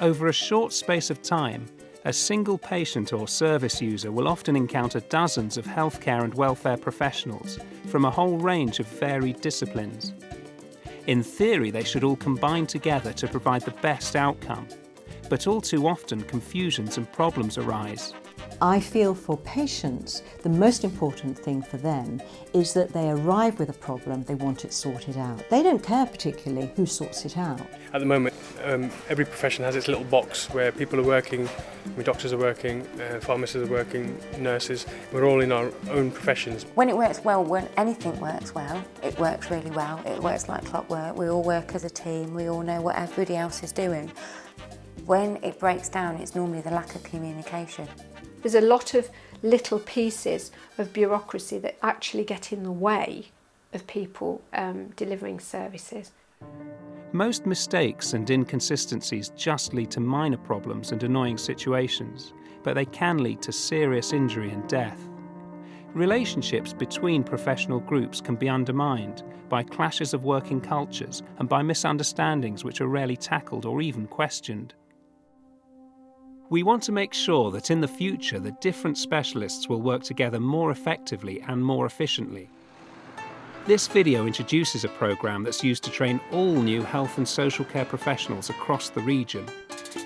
Over a short space of time, a single patient or service user will often encounter dozens of healthcare and welfare professionals from a whole range of varied disciplines. In theory, they should all combine together to provide the best outcome, but all too often confusions and problems arise. I feel for patients, the most important thing for them is that they arrive with a problem, they want it sorted out. They don't care particularly who sorts it out. At the moment, every profession has its little box where people are working, doctors are working, pharmacists are working, nurses. We're all in our own professions. When it works well, when anything works well, it works really well. It works like clockwork. We all work as a team. We all know what everybody else is doing. When it breaks down, it's normally the lack of communication. There's a lot of little pieces of bureaucracy that actually get in the way of people delivering services. Most mistakes and inconsistencies just lead to minor problems and annoying situations, but they can lead to serious injury and death. Relationships between professional groups can be undermined by clashes of working cultures and by misunderstandings which are rarely tackled or even questioned. We want to make sure that in the future the different specialists will work together more effectively and more efficiently. This video introduces a programme that's used to train all new health and social care professionals across the region.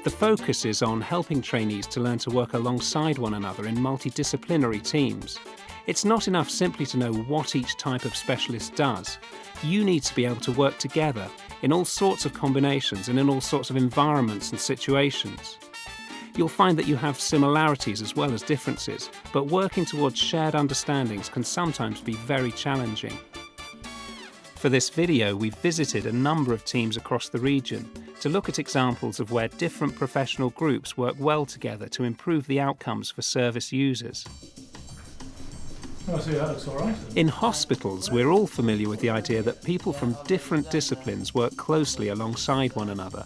The focus is on helping trainees to learn to work alongside one another in multidisciplinary teams. It's not enough simply to know what each type of specialist does. You need to be able to work together in all sorts of combinations and in all sorts of environments and situations. You'll find that you have similarities as well as differences, but working towards shared understandings can sometimes be very challenging. For this video, we've visited a number of teams across the region to look at examples of where different professional groups work well together to improve the outcomes for service users. Oh, so that looks all right. In hospitals, we're all familiar with the idea that people from different disciplines work closely alongside one another.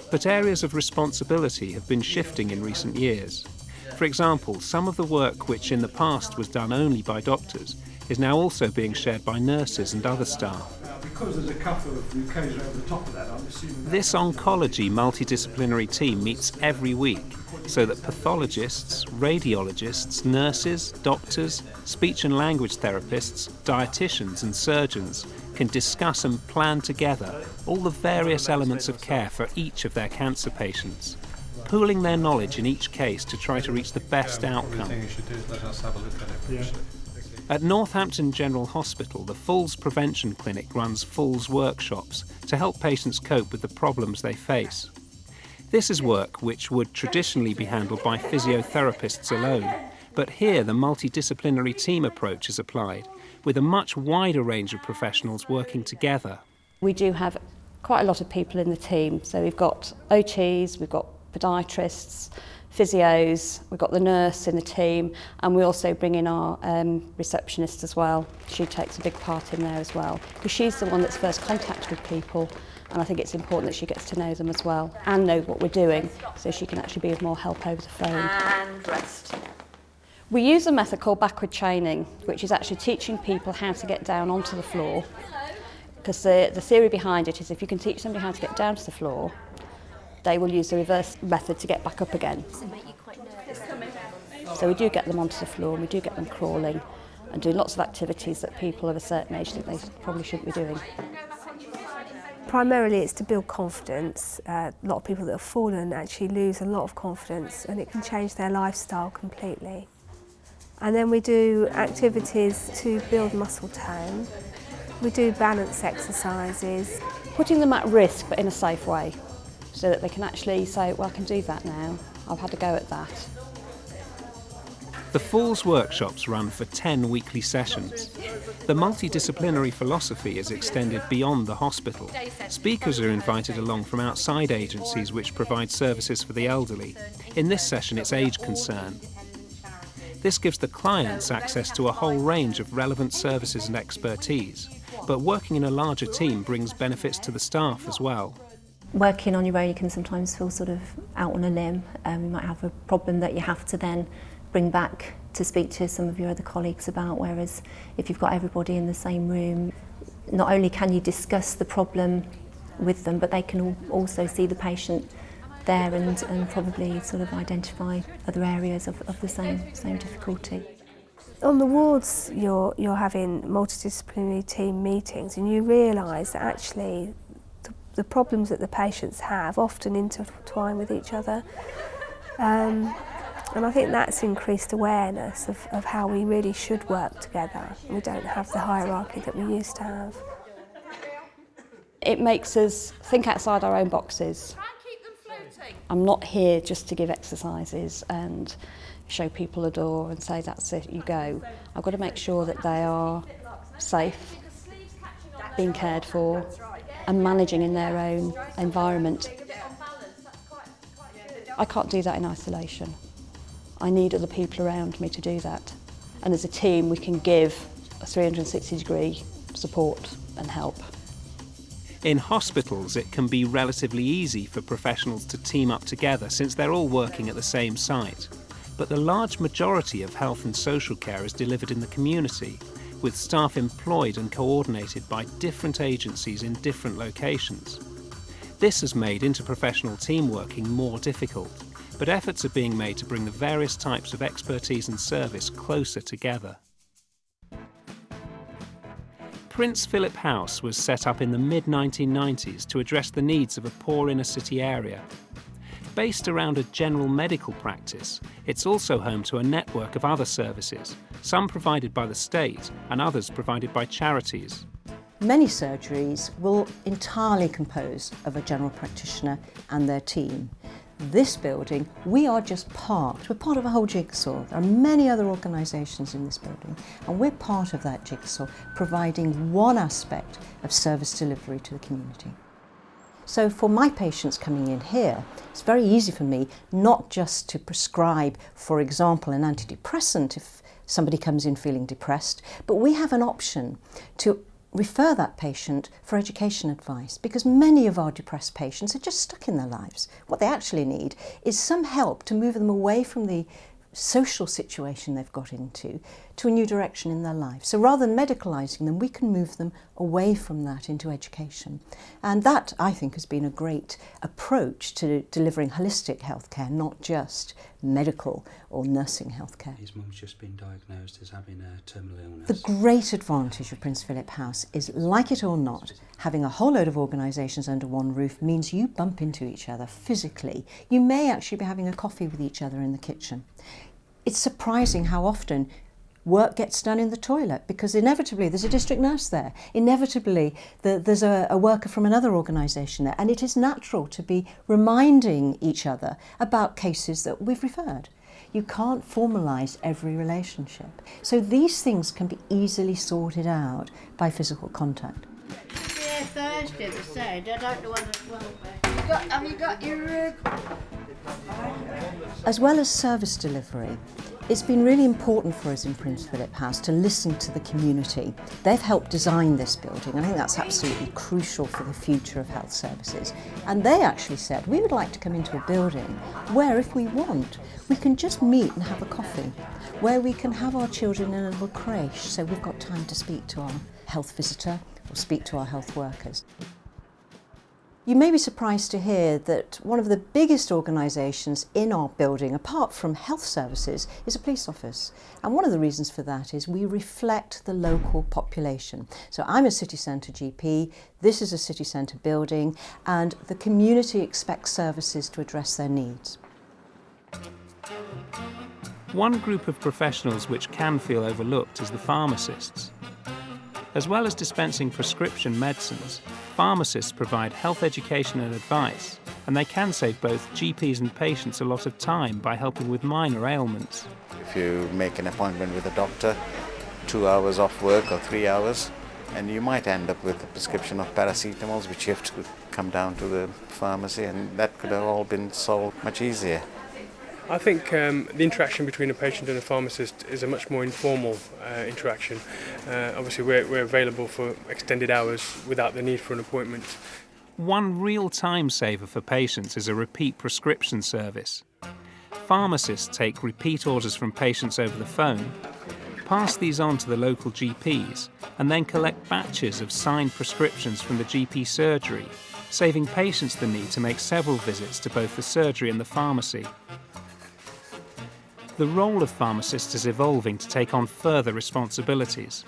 But areas of responsibility have been shifting in recent years. For example, some of the work which in the past was done only by doctors is now also being shared by nurses and other staff. Because there's a couple of UKs over the top of that, I'm assuming... This oncology multidisciplinary team meets every week so that pathologists, radiologists, nurses, doctors, speech and language therapists, dietitians and surgeons can discuss and plan together all the various elements of care for each of their cancer patients, pooling their knowledge in each case to try to reach the best outcome. At Northampton General Hospital, the Falls Prevention Clinic runs falls workshops to help patients cope with the problems they face. This is work which would traditionally be handled by physiotherapists alone, but here the multidisciplinary team approach is applied, with a much wider range of professionals working together. We do have quite a lot of people in the team, so we've got OTs, we've got podiatrists, physios, we've got the nurse in the team, and we also bring in our receptionist as well. She takes a big part in there as well, because she's the one that's first contact with people, and I think it's important that she gets to know them as well and know what we're doing, so she can actually be of more help over the phone. And rest. We use a method called backward chaining, which is actually teaching people how to get down onto the floor, because the theory behind it is if you can teach somebody how to get down to the floor, they will use the reverse method to get back up again. So we do get them onto the floor and we do get them crawling and doing lots of activities that people of a certain age think they probably shouldn't be doing. Primarily it's to build confidence. A lot of people that have fallen actually lose a lot of confidence and it can change their lifestyle completely. And then we do activities to build muscle tone. We do balance exercises. Putting them at risk but in a safe way, so that they can actually say, well, I can do that now, I've had a go at that. The Falls workshops run for 10 weekly sessions. The multidisciplinary philosophy is extended beyond the hospital. Speakers are invited along from outside agencies which provide services for the elderly. In this session, it's age concern. This gives the clients access to a whole range of relevant services and expertise, but working in a larger team brings benefits to the staff as well. Working on your own, you can sometimes feel sort of out on a limb. You might have a problem that you have to then bring back to speak to some of your other colleagues about, whereas if you've got everybody in the same room, not only can you discuss the problem with them, but they can also see the patient there and probably sort of identify other areas of the same difficulty. On the wards, you're having multidisciplinary team meetings, and you realise that actually the problems that the patients have often intertwine with each other. And I think that's increased awareness of how we really should work together. We don't have the hierarchy that we used to have. It makes us think outside our own boxes. I'm not here just to give exercises and show people a door and say that's it, you go. I've got to make sure that they are safe, being cared for and managing in their own environment. I can't do that in isolation. I need other people around me to do that. And as a team we can give a 360-degree support and help. In hospitals, it can be relatively easy for professionals to team up together since they're all working at the same site. But the large majority of health and social care is delivered in the community, with staff employed and coordinated by different agencies in different locations. This has made interprofessional team working more difficult, but efforts are being made to bring the various types of expertise and service closer together. Prince Philip House was set up in the mid-1990s to address the needs of a poor inner-city area. Based around a general medical practice, it's also home to a network of other services, some provided by the state and others provided by charities. Many surgeries will entirely compose of a general practitioner and their team. This building, we are just we're part of a whole jigsaw. There are many other organisations in this building, and we're part of that jigsaw, providing one aspect of service delivery to the community. So for my patients coming in here, it's very easy for me not just to prescribe, for example, an antidepressant if somebody comes in feeling depressed, but we have an option to refer that patient for education advice, because many of our depressed patients are just stuck in their lives. What they actually need is some help to move them away from the social situation they've got into to a new direction in their life. So rather than medicalising them, we can move them away from that into education. And that, I think, has been a great approach to delivering holistic healthcare, not just medical or nursing healthcare. His mum's just been diagnosed as having a terminal illness. The great advantage of Prince Philip House is, like it or not, having a whole load of organisations under one roof means you bump into each other physically. You may actually be having a coffee with each other in the kitchen. It's surprising how often work gets done in the toilet, because inevitably there's a district nurse there. Inevitably there's a worker from another organisation there, and it is natural to be reminding each other about cases that we've referred. You can't formalise every relationship. So these things can be easily sorted out by physical contact. Yeah, Thursday they said. I don't know whether it will be. Have you got your... As well as service delivery, it's been really important for us in Prince Philip House to listen to the community. They've helped design this building, and I think that's absolutely crucial for the future of health services. And they actually said, we would like to come into a building where, if we want, we can just meet and have a coffee, where we can have our children in a little creche, so we've got time to speak to our health visitor or speak to our health workers. You may be surprised to hear that one of the biggest organisations in our building, apart from health services, is a police office. And one of the reasons for that is we reflect the local population. So I'm a city centre GP, this is a city centre building, and the community expects services to address their needs. One group of professionals which can feel overlooked is the pharmacists. As well as dispensing prescription medicines, pharmacists provide health education and advice, and they can save both GPs and patients a lot of time by helping with minor ailments. If you make an appointment with a doctor, 2 hours off work or 3 hours, and you might end up with a prescription of paracetamols which you have to come down to the pharmacy, and that could have all been solved much easier. I think the interaction between a patient and a pharmacist is a much more informal interaction. Obviously we're available for extended hours without the need for an appointment. One real time saver for patients is a repeat prescription service. Pharmacists take repeat orders from patients over the phone, pass these on to the local GPs, and then collect batches of signed prescriptions from the GP surgery, saving patients the need to make several visits to both the surgery and the pharmacy. The role of pharmacists is evolving to take on further responsibilities.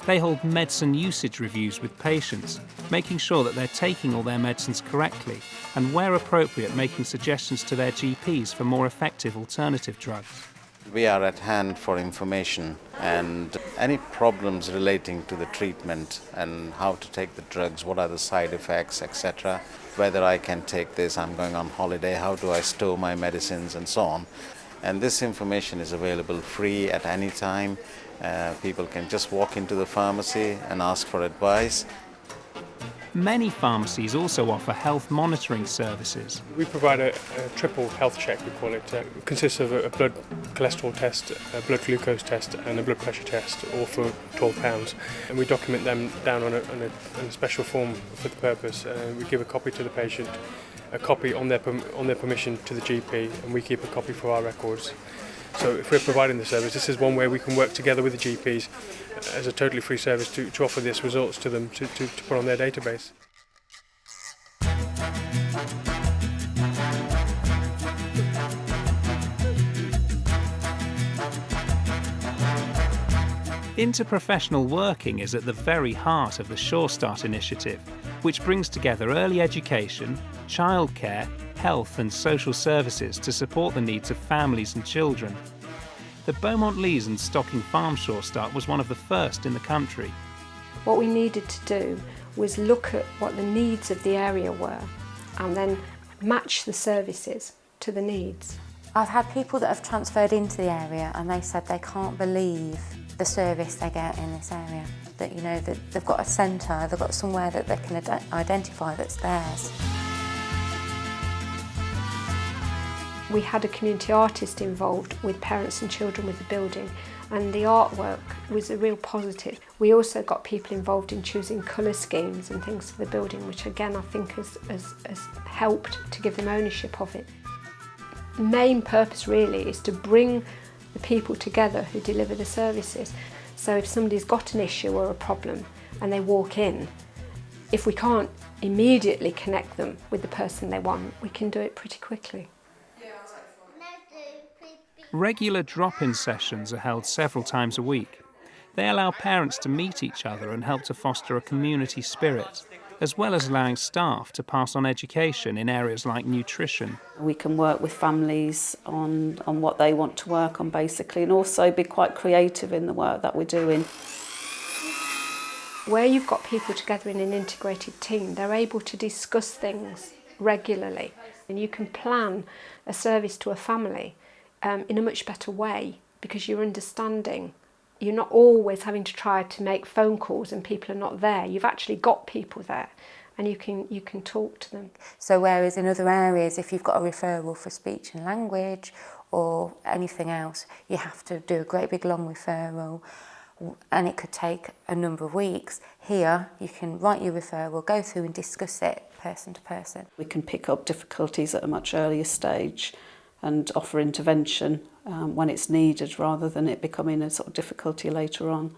They hold medicine usage reviews with patients, making sure that they're taking all their medicines correctly and, where appropriate, making suggestions to their GPs for more effective alternative drugs. We are at hand for information and any problems relating to the treatment and how to take the drugs, what are the side effects, etc. Whether I can take this, I'm going on holiday, how do I store my medicines and so on. And this information is available free at any time. People can just walk into the pharmacy and ask for advice. Many pharmacies also offer health monitoring services. We provide a triple health check, we call it. It consists of a blood cholesterol test, a blood glucose test and a blood pressure test, all for £12. And we document them down on a special form for the purpose. We give a copy to the patient, a copy on their permission to the GP, and we keep a copy for our records. So if we're providing the service, this is one way we can work together with the GPs as a totally free service to offer this results to them to put on their database. Interprofessional working is at the very heart of the Sure Start initiative, which brings together early education, childcare, health and social services to support the needs of families and children. The Beaumont, Leys and Stocking Farm Sure Start was one of the first in the country. What we needed to do was look at what the needs of the area were and then match the services to the needs. I've had people that have transferred into the area and they said they can't believe the service they get in this area. That, you know, that they've got a centre, they've got somewhere that they can identify that's theirs. We had a community artist involved with parents and children with the building, and the artwork was a real positive. We also got people involved in choosing colour schemes and things for the building, which again I think has helped to give them ownership of it. The main purpose really is to bring the people together who deliver the services. So if somebody's got an issue or a problem and they walk in, if we can't immediately connect them with the person they want, we can do it pretty quickly. Regular drop-in sessions are held several times a week. They allow parents to meet each other and help to foster a community spirit, as well as allowing staff to pass on education in areas like nutrition. We can work with families on what they want to work on basically, and also be quite creative in the work that we're doing. Where you've got people together in an integrated team, they're able to discuss things regularly, and you can plan a service to a family in a much better way because you're understanding. You're not always having to try to make phone calls and people are not there. You've actually got people there and you can talk to them. So whereas in other areas, if you've got a referral for speech and language or anything else, you have to do a great big long referral and it could take a number of weeks. Here, you can write your referral, go through and discuss it person to person. We can pick up difficulties at a much earlier stage and offer intervention when it's needed rather than it becoming a sort of difficulty later on.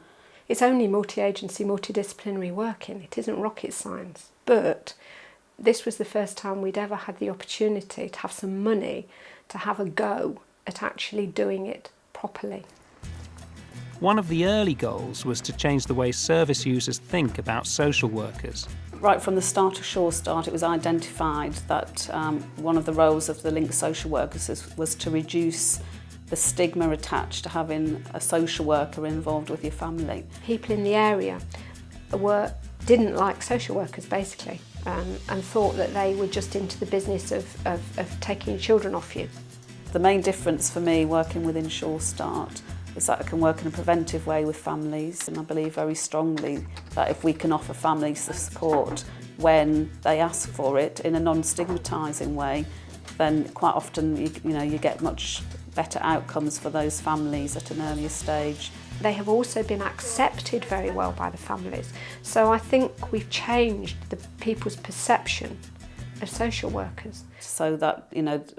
It's only multi-agency, multidisciplinary working. It isn't rocket science. But this was the first time we'd ever had the opportunity to have some money to have a go at actually doing it properly. One of the early goals was to change the way service users think about social workers. Right from the start of Sure Start, it was identified that one of the roles of the linked social workers was to reduce the stigma attached to having a social worker involved with your family. People in the area didn't like social workers basically and thought that they were just into the business of taking children off you. The main difference for me working within Sure Start is that I can work in a preventive way with families, and I believe very strongly that if we can offer families the support when they ask for it in a non-stigmatising way, then quite often you get much better outcomes for those families at an earlier stage. They have also been accepted very well by the families, so I think we've changed the people's perception of social workers. So that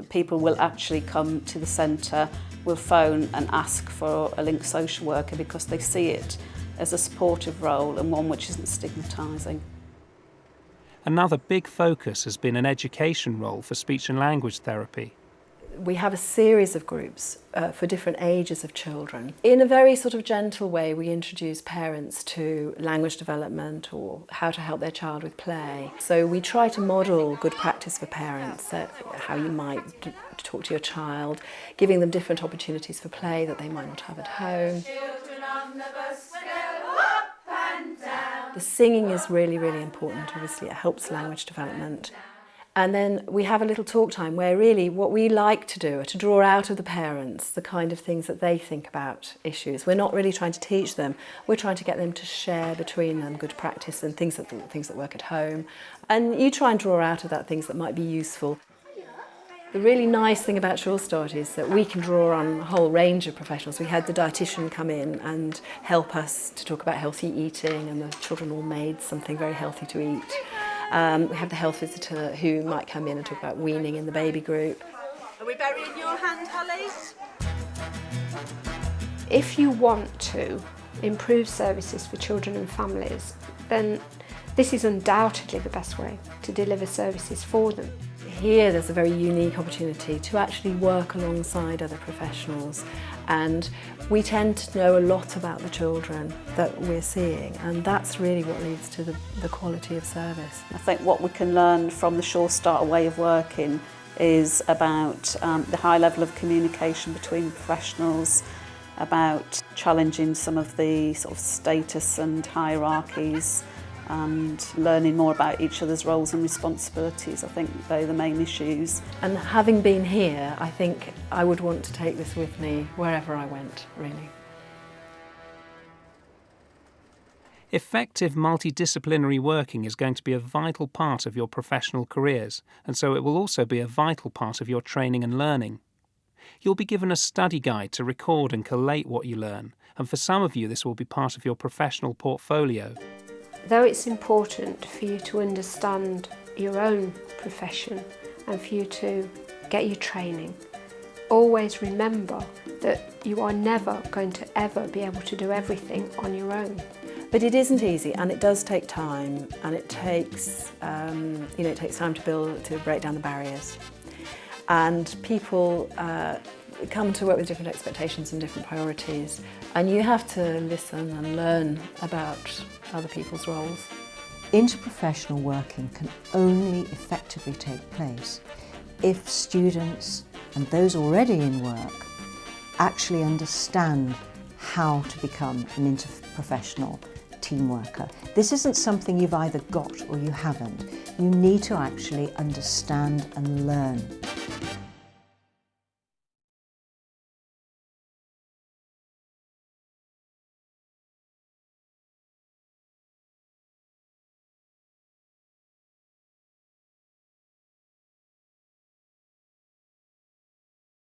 people will actually come to the centre, will phone and ask for a linked social worker because they see it as a supportive role and one which isn't stigmatising. Another big focus has been an education role for speech and language therapy. We have a series of groups for different ages of children. In a very sort of gentle way, we introduce parents to language development or how to help their child with play. So we try to model good practice for parents, how you might talk to your child, giving them different opportunities for play that they might not have at home. The singing is really, really important. Obviously, it helps language development. And then we have a little talk time where really what we like to do are to draw out of the parents the kind of things that they think about issues. We're not really trying to teach them, we're trying to get them to share between them good practice and things that work at home. And you try and draw out of that things that might be useful. The really nice thing about Sure Start is that we can draw on a whole range of professionals. We had the dietitian come in and help us to talk about healthy eating, and the children all made something very healthy to eat. We have the health visitor who might come in and talk about weaning in the baby group. Are we burying your hand, Holly? If you want to improve services for children and families, then this is undoubtedly the best way to deliver services for them. Here there's a very unique opportunity to actually work alongside other professionals, and we tend to know a lot about the children that we're seeing, and that's really what leads to the quality of service. I think what we can learn from the Sure Starter way of working is about the high level of communication between professionals, about challenging some of the sort of status and hierarchies, and learning more about each other's roles and responsibilities. I think they're the main issues. And having been here, I think I would want to take this with me wherever I went, really. Effective multidisciplinary working is going to be a vital part of your professional careers, and so it will also be a vital part of your training and learning. You'll be given a study guide to record and collate what you learn, and for some of you this will be part of your professional portfolio. Though it's important for you to understand your own profession and for you to get your training, always remember that you are never going to ever be able to do everything on your own. But it isn't easy, and it does take time, and it takes it takes time to break down the barriers. And people come to work with different expectations and different priorities, and you have to listen and learn about other people's roles. Interprofessional working can only effectively take place if students and those already in work actually understand how to become an interprofessional team worker. This isn't something you've either got or you haven't. You need to actually understand and learn.